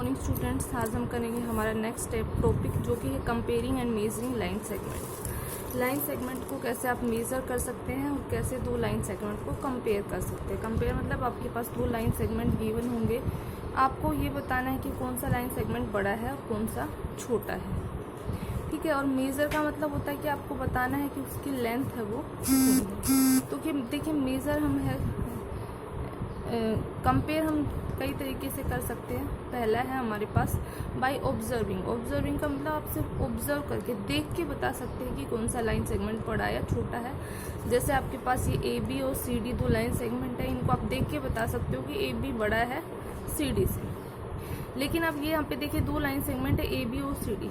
Morning students. आज हम करेंगे हमारा नेक्स्ट टॉपिक जो कि है comparing and measuring line segment. Line segment को कैसे आप मेज़र कर सकते हैं और कैसे दो लाइन सेगमेंट को कंपेयर कर सकते हैं। कंपेयर मतलब आपके पास दो लाइन सेगमेंट गिवन होंगे, आपको ये बताना है कि कौन सा लाइन सेगमेंट बड़ा है और कौन सा छोटा है। ठीक है। और मेज़र का मतलब होता है कि आपको बताना है कि उसकी लेंथ है वो कितनी है। तो कि देखिए मेज़र हम है कंपेयर हम कई तरीके से कर सकते हैं। पहला है हमारे पास बाय ऑब्जर्विंग। ऑब्जर्विंग का मतलब आप सिर्फ ऑब्जर्व करके देख के बता सकते हैं कि कौन सा लाइन सेगमेंट बड़ा या छोटा है। जैसे आपके पास ये ए बी और सी डी दो लाइन सेगमेंट है, इनको आप देख के बता सकते हो कि ए बी बड़ा है सी डी से। लेकिन अब ये यहाँ पे देखिए दो लाइन सेगमेंट है ए बी और सी डी,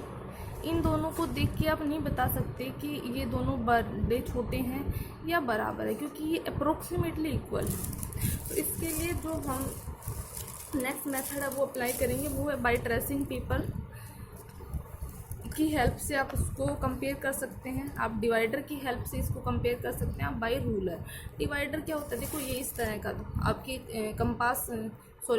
इन दोनों को देख के आप नहीं बता सकते कि ये दोनों बड़े छोटे हैं या बराबर है, क्योंकि ये अप्रोक्सीमेटली इक्वल है। तो इसके लिए जो हम नेक्स्ट मेथड है वो अप्लाई करेंगे वो है बाय ट्रेसिंग पेपर की हेल्प से आप उसको कंपेयर कर सकते हैं। आप डिवाइडर की हेल्प से इसको कंपेयर कर सकते हैं। आप बाय रूलर। डिवाइडर क्या होता है, देखो ये इस तरह का आपकी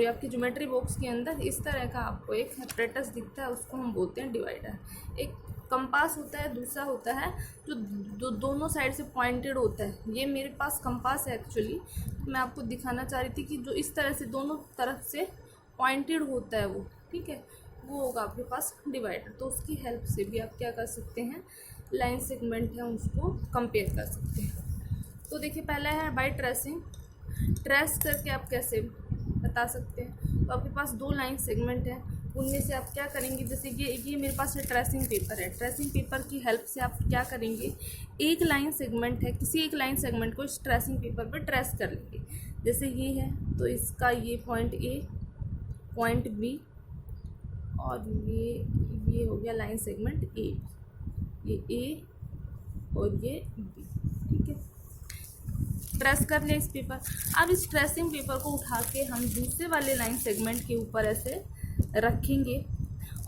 आपकी ज्योमेट्री बॉक्स के अंदर इस तरह का आपको एक एपरेटस दिखता है, उसको हम बोलते हैं डिवाइडर। एक कंपास होता है, दूसरा होता है जो दोनों साइड से पॉइंटेड होता है। ये मेरे पास कंपास है एक्चुअली, मैं आपको दिखाना चाह रही थी कि जो इस तरह से दोनों तरफ से पॉइंटेड होता है वो, ठीक है, वो होगा आपके पास डिवाइडर। तो उसकी हेल्प से भी आप क्या कर सकते हैं, लाइन सेगमेंट है उसको कंपेयर कर सकते हैं। तो देखिए पहला है बाय ट्रेसिंग। ट्रेस करके आप कैसे बता सकते हैं। तो आपके पास दो लाइन सेगमेंट है, उनमें से आप क्या करेंगे, जैसे ये मेरे पास है ट्रेसिंग पेपर है। ट्रेसिंग पेपर की हेल्प से आप क्या करेंगे, एक लाइन सेगमेंट है, किसी एक लाइन सेगमेंट को इस ट्रेसिंग पेपर पर ट्रेस कर लेंगे। जैसे ये है तो इसका ये पॉइंट ए, पॉइंट बी और ये हो गया लाइन सेगमेंट ए, ये ए और ये बी, ठीक है। ट्रेस कर लें इस पेपर। अब इस ट्रेसिंग पेपर को उठा के हम दूसरे वाले लाइन सेगमेंट के ऊपर ऐसे रखेंगे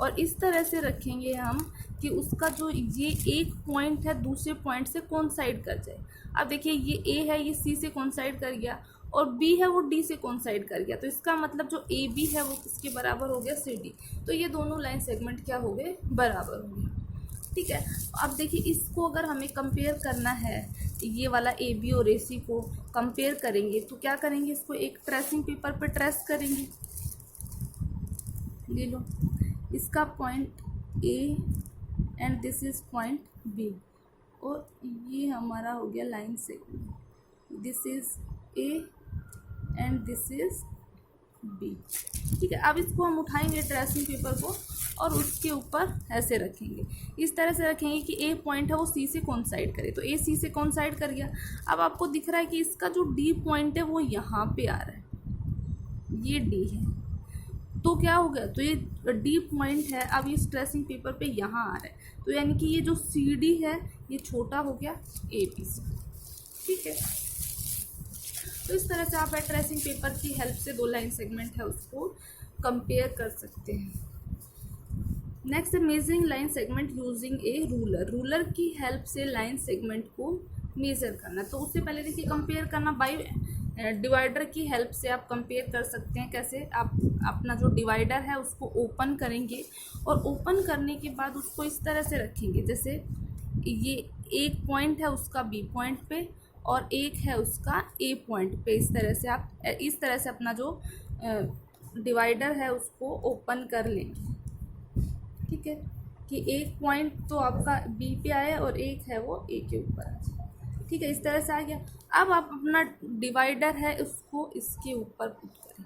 और इस तरह से रखेंगे हम कि उसका जो ये एक पॉइंट है दूसरे पॉइंट से कोइंसाइड कर जाए। अब देखिए ये ए है, ये सी से कोइंसाइड कर गया और बी है वो डी से कोइंसाइड कर गया। तो इसका मतलब जो ए बी है वो किसके बराबर हो गया, सी डी। तो ये दोनों लाइन सेगमेंट क्या हो गए, बराबर हो गए, ठीक है। अब देखिए इसको अगर हमें कंपेयर करना है, ये वाला ए बी और ए सी को कंपेयर करेंगे तो क्या करेंगे, इसको एक ट्रेसिंग पेपर पे ट्रेस करेंगे। ले लो इसका point A and this is point B और ये हमारा हो गया line segment. This is A and this is B, ठीक है। अब इसको हम उठाएंगे ट्रेसिंग पेपर को और उसके ऊपर ऐसे रखेंगे, इस तरह से रखेंगे कि ए पॉइंट है वो सी से कोइंसाइड करे। तो ए सी से कोइंसाइड कर गया। अब आपको दिख रहा है कि इसका जो डी पॉइंट है वो यहाँ पे आ रहा है, ये डी है, तो क्या हो गया, तो ये डी पॉइंट है अब इस ट्रेसिंग पेपर पे यहाँ आ रहा है। तो यानी कि ये जो सी डी है ये छोटा हो गया ए बी से, ठीक है। तो इस तरह से आप ट्रेसिंग पेपर की हेल्प से दो लाइन सेगमेंट है उसको कंपेयर कर सकते हैं। नेक्स्ट है measuring line segment using a ruler. Ruler की हेल्प से लाइन सेगमेंट को मेज़र करना। तो उससे पहले देखिए कंपेयर करना बाय डिवाइडर की हेल्प से आप कंपेयर कर सकते हैं। कैसे, आप अपना जो डिवाइडर है उसको ओपन करेंगे और ओपन करने के बाद उसको इस तरह से रखेंगे, जैसे ये एक पॉइंट है उसका बी पॉइंट पे और एक है उसका ए पॉइंट पे। इस तरह से आप इस तरह से अपना जो डिवाइडर है उसको ओपन कर लेंगे, ठीक है, कि एक पॉइंट तो आपका बी पे आए और एक है वो ए के ऊपर आ जाए, ठीक है। इस तरह से आ गया। अब आप अपना डिवाइडर है उसको इसके ऊपर पुट करें,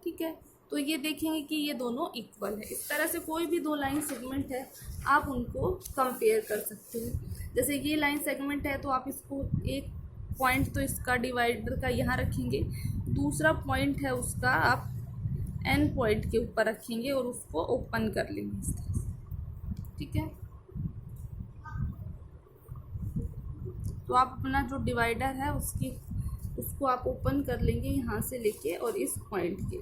ठीक है। तो ये देखेंगे कि ये दोनों इक्वल है। इस तरह से कोई भी दो लाइन सेगमेंट है आप उनको कंपेयर कर सकते हैं। जैसे ये लाइन सेगमेंट है तो आप इसको एक पॉइंट तो इसका डिवाइडर का यहाँ रखेंगे, दूसरा पॉइंट है उसका आप एन पॉइंट के ऊपर रखेंगे और उसको ओपन कर लेंगे इस तरह से, ठीक है। तो आप अपना जो डिवाइडर है उसको आप ओपन कर लेंगे यहाँ से लेके और इस पॉइंट के,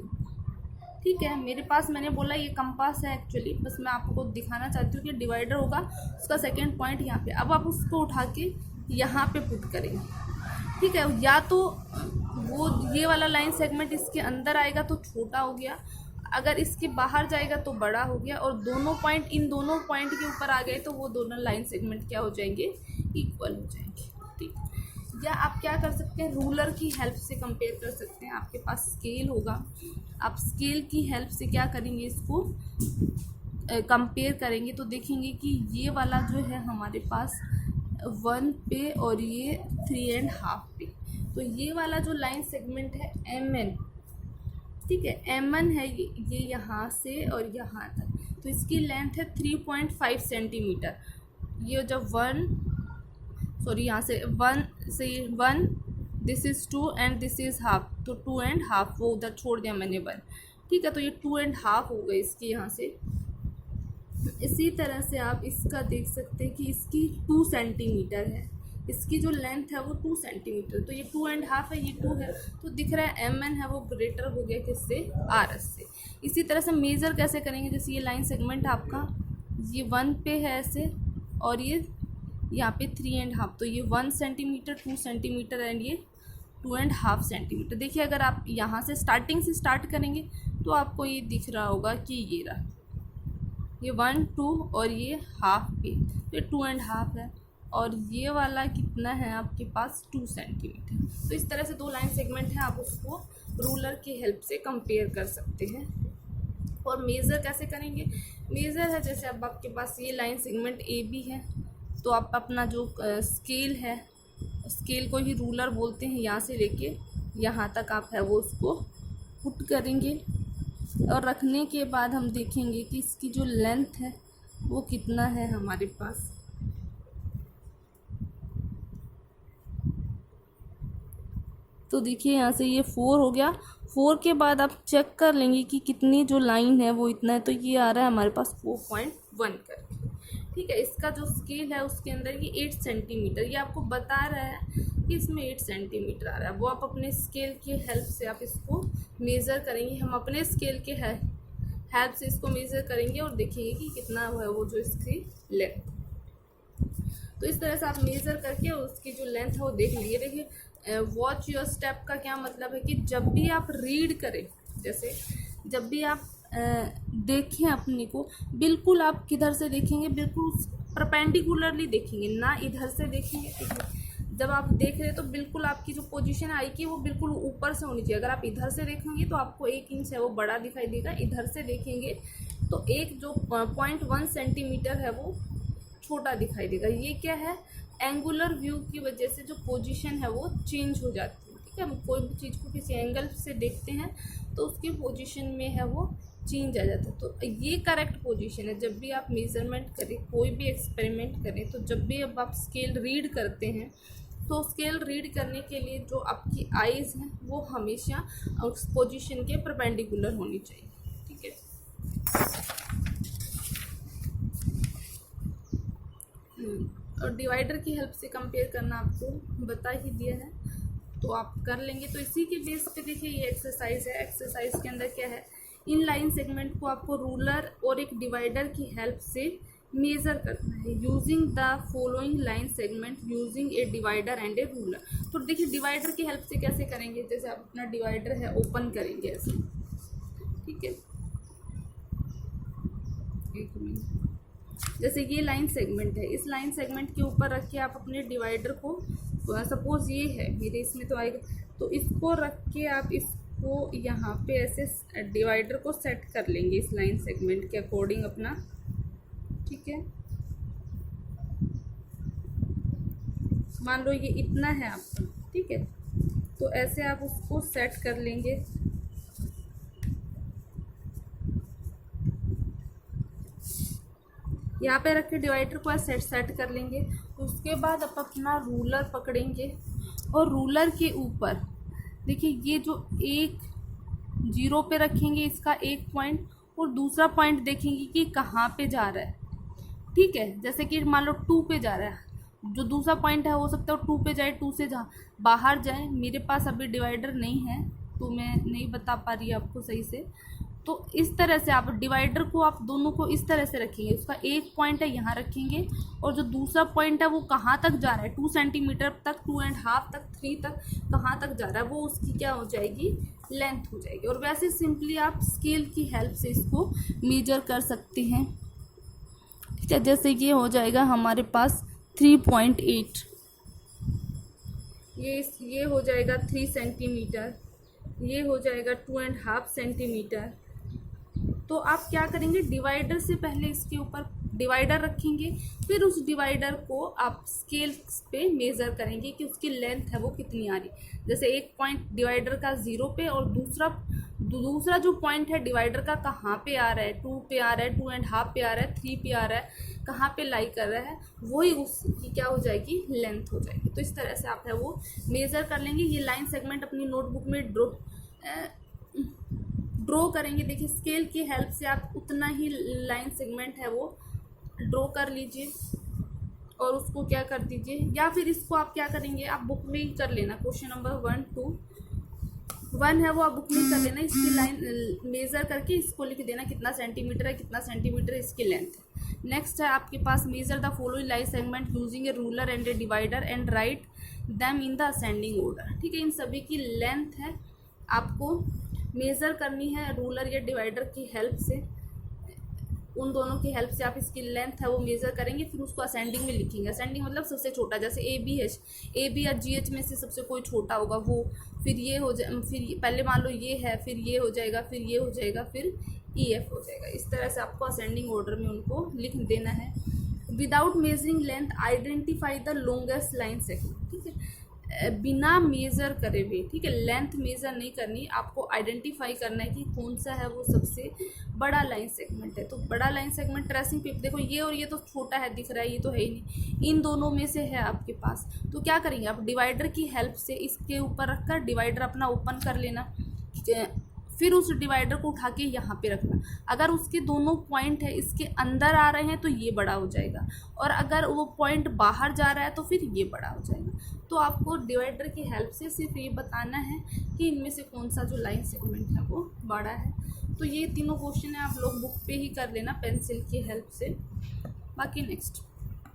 ठीक है। मेरे पास मैंने बोला ये कंपास है एक्चुअली, बस मैं आपको दिखाना चाहती हूँ कि डिवाइडर होगा उसका सेकंड पॉइंट यहाँ पे। अब आप उसको उठा के यहाँ पे पुट करेंगे, ठीक है। या तो वो ये वाला लाइन सेगमेंट इसके अंदर आएगा तो छोटा हो गया, अगर इसके बाहर जाएगा तो बड़ा हो गया, और दोनों पॉइंट इन दोनों पॉइंट के ऊपर आ गए तो वो दोनों लाइन सेगमेंट क्या हो जाएंगे, इक्वल हो जाएंगे। ठीक, या आप क्या कर सकते हैं, रूलर की हेल्प से कंपेयर कर सकते हैं। आपके पास स्केल होगा, आप स्केल की हेल्प से क्या करेंगे, इसको कंपेयर करेंगे तो देखेंगे कि ये वाला जो है हमारे पास 1 पे और ये 3.5 पे, तो ये वाला जो लाइन सेगमेंट है MN, ठीक है, M1 है ये यहाँ से और यहाँ तक, तो इसकी लेंथ है 3.5 सेंटीमीटर। ये जब यहाँ से 1 this is 2 and this is half, तो 2.5 वो उधर छोड़ दिया मैंने 1, ठीक है, तो ये 2.5 हो गई इसकी यहाँ से। इसी तरह से आप इसका देख सकते हैं कि इसकी 2 सेंटीमीटर है, इसकी जो लेंथ है वो 2 सेंटीमीटर, तो ये 2.5 है, ये 2 है, तो दिख रहा है MN है वो ग्रेटर हो गया किससे, RS से। इसी तरह से मेज़र कैसे करेंगे, जैसे ये लाइन सेगमेंट आपका ये 1 पे है ऐसे, और ये यहाँ पे 3.5, तो ये 1 सेंटीमीटर, 2 सेंटीमीटर एंड ये 2.5 सेंटीमीटर। देखिए अगर आप यहाँ से स्टार्टिंग से स्टार्ट करेंगे तो आपको ये दिख रहा होगा कि ये रहा, ये 1 2 और ये हाफ पे, तो ये 2.5 है, और ये वाला कितना है आपके पास 2 सेंटीमीटर। तो इस तरह से दो लाइन सेगमेंट हैं, आप उसको रूलर की हेल्प से कंपेयर कर सकते हैं। और मेज़र कैसे करेंगे, मेज़र है जैसे अब आपके पास ये लाइन सेगमेंट AB है, तो आप अपना जो स्केल है, स्केल को ही रूलर बोलते हैं, यहाँ से लेके यहाँ तक आप है वो उसको पुट करेंगे, और रखने के बाद हम देखेंगे कि इसकी जो लेंथ है वो कितना है हमारे पास। तो देखिए यहाँ से ये 4 हो गया, 4 के बाद आप चेक कर लेंगे कि कितनी जो लाइन है वो इतना है, तो ये आ रहा है हमारे पास 4.1 करके, ठीक है। इसका जो स्केल है उसके अंदर ये 8 सेंटीमीटर, ये आपको बता रहा है कि इसमें 8 सेंटीमीटर आ रहा है, वो आप अपने स्केल के हेल्प से आप इसको मेज़र करेंगे। हम अपने स्केल के हेल्प से इसको मेज़र करेंगे और देखेंगे कि कितना है वो जो इसकी लेंथ। तो इस तरह से आप मेज़र करके उसकी जो लेंथ है वो देख लीजिए। देखिए वॉच योर स्टेप का क्या मतलब है कि जब भी आप रीड करें, जैसे जब भी आप देखें अपने को, बिल्कुल आप किधर से देखेंगे, बिल्कुल परपेंडिकुलरली देखेंगे, ना इधर से देखेंगे। जब आप देख रहे हैं तो बिल्कुल आपकी जो पोजीशन आएगी वो बिल्कुल ऊपर से होनी चाहिए। अगर आप इधर से देखेंगे तो आपको 1 इंच है वो बड़ा दिखाई देगा, इधर से देखेंगे तो एक जो 0.1 सेंटीमीटर है वो छोटा दिखाई देगा। ये क्या है, एंगुलर व्यू की वजह से जो पोजीशन है वो चेंज हो जाती है, ठीक है। हम कोई भी चीज़ को किसी एंगल से देखते हैं तो उसकी पोजीशन में है वो चेंज आ जाता है। तो ये करेक्ट पोजीशन है। जब भी आप मेज़रमेंट करें, कोई भी एक्सपेरिमेंट करें, तो जब भी अब आप स्केल रीड करते हैं तो स्केल रीड करने के लिए जो आपकी आईज़ हैं वो हमेशा उस पोजीशन के परपेंडिकुलर होनी चाहिए, ठीक है। और डिवाइडर की हेल्प से कंपेयर करना आपको बता ही दिया है, तो आप कर लेंगे। तो इसी के बेस पे देखिए ये एक्सरसाइज है। एक्सरसाइज के अंदर क्या है, इन लाइन सेगमेंट को आपको रूलर और एक डिवाइडर की हेल्प से मेज़र करना है using the following line segment using A divider and A ruler. तो देखिए डिवाइडर की हेल्प से कैसे करेंगे, जैसे आप अपना डिवाइडर है ओपन करेंगे ऐसे, ठीक है। एक मिनट, जैसे ये लाइन सेगमेंट है, इस लाइन सेगमेंट के ऊपर रख के आप अपने डिवाइडर को, सपोज ये है मेरे इसमें तो आएगा, तो इसको रख के आप इसको यहाँ पे ऐसे डिवाइडर को सेट कर लेंगे इस लाइन सेगमेंट के अकॉर्डिंग अपना, ठीक है। मान लो ये इतना है आपका, ठीक है, तो ऐसे आप उसको सेट कर लेंगे। यहाँ पे रख के डिवाइडर को सेट कर लेंगे। उसके बाद आप अपना रूलर पकड़ेंगे और रूलर के ऊपर देखिए ये जो एक 0 पे रखेंगे इसका एक पॉइंट, और दूसरा पॉइंट देखेंगे कि कहाँ पे जा रहा है, ठीक है। जैसे कि मान लो 2 पे जा रहा है, जो दूसरा पॉइंट है हो सकता है 2 पे जाए, 2 से बाहर जाए। मेरे पास अभी डिवाइडर नहीं है तो मैं नहीं बता पा रही आपको सही से, तो इस तरह से आप डिवाइडर को आप दोनों को इस तरह से रखेंगे, उसका एक पॉइंट है यहाँ रखेंगे और जो दूसरा पॉइंट है वो कहाँ तक जा रहा है, 2 सेंटीमीटर तक, 2.5 तक, 3 तक, कहाँ तक जा रहा है वो उसकी क्या हो जाएगी, लेंथ हो जाएगी। और वैसे सिंपली आप स्केल की हेल्प से इसको मेजर कर सकते हैं। ठीक है, जैसे ये हो जाएगा हमारे पास 3.8, ये हो जाएगा 3 सेंटीमीटर, ये हो जाएगा 2.5 सेंटीमीटर। तो आप क्या करेंगे, डिवाइडर से पहले इसके ऊपर डिवाइडर रखेंगे, फिर उस डिवाइडर को आप स्केल पे मेज़र करेंगे कि उसकी लेंथ है वो कितनी आ रही। जैसे एक पॉइंट डिवाइडर का 0 पे और दूसरा जो पॉइंट है डिवाइडर का कहाँ पे आ रहा है, 2 पे आ रहा है, 2.5 पे आ रहा है, 3 पे आ रहा है, कहाँ पे लाई कर रहा है, वही उसकी क्या हो जाएगी, लेंथ हो जाएगी। तो इस तरह से आप है वो मेज़र कर लेंगे। ये लाइन सेगमेंट अपनी नोटबुक में ड्रॉ करेंगे। देखिए स्केल की हेल्प से आप उतना ही लाइन सेगमेंट है वो ड्रॉ कर लीजिए और उसको क्या कर दीजिए, या फिर इसको आप क्या करेंगे, आप बुक में ही कर लेना। क्वेश्चन नंबर 1, 2, 1 है वो आप बुक में कर लेना, इसकी लाइन मेज़र करके इसको लिख देना कितना सेंटीमीटर है, कितना सेंटीमीटर है इसकी लेंथ है। नेक्स्ट है आपके पास measure the following line segment using a ruler and a divider and write them in the ascending order. ठीक है, इन सभी की लेंथ है आपको मेज़र करनी है रूलर या डिवाइडर की हेल्प से। उन दोनों की हेल्प से आप इसकी लेंथ है वो मेज़र करेंगे, फिर उसको असेंडिंग में लिखेंगे। असेंडिंग मतलब सबसे छोटा, जैसे ए बी या GH में से सबसे कोई छोटा होगा वो, फिर ये हो जाए, फिर पहले मान लो ये है, फिर ये हो जाएगा, फिर ये हो जाएगा, फिर EF हो जाएगा। इस तरह से आपको असेंडिंग ऑर्डर में उनको लिख देना है। Without measuring length identify the longest line segment. ठीक है, बिना मेज़र करे हुए, ठीक है, लेंथ मेज़र नहीं करनी, आपको आइडेंटिफाई करना है कि कौन सा है वो सबसे बड़ा लाइन सेगमेंट है। तो बड़ा लाइन सेगमेंट ट्रेसिंग पेपर, देखो ये और ये तो छोटा है दिख रहा है, ये तो है ही नहीं, इन दोनों में से है आपके पास। तो क्या करेंगे आप, डिवाइडर की हेल्प से इसके ऊपर रखकर डिवाइडर अपना ओपन कर लेना, फिर उस डिवाइडर को उठा के यहाँ पे रखना। अगर उसके दोनों पॉइंट है इसके अंदर आ रहे हैं तो ये बड़ा हो जाएगा, और अगर वो पॉइंट बाहर जा रहा है तो फिर ये बड़ा हो जाएगा। तो आपको डिवाइडर की हेल्प से सिर्फ ये बताना है कि इनमें से कौन सा जो लाइन सेगमेंट है वो बड़ा है। तो ये तीनों क्वेश्चन है, आप लोग बुक पे ही कर लेना पेंसिल की हेल्प से। बाकी नेक्स्ट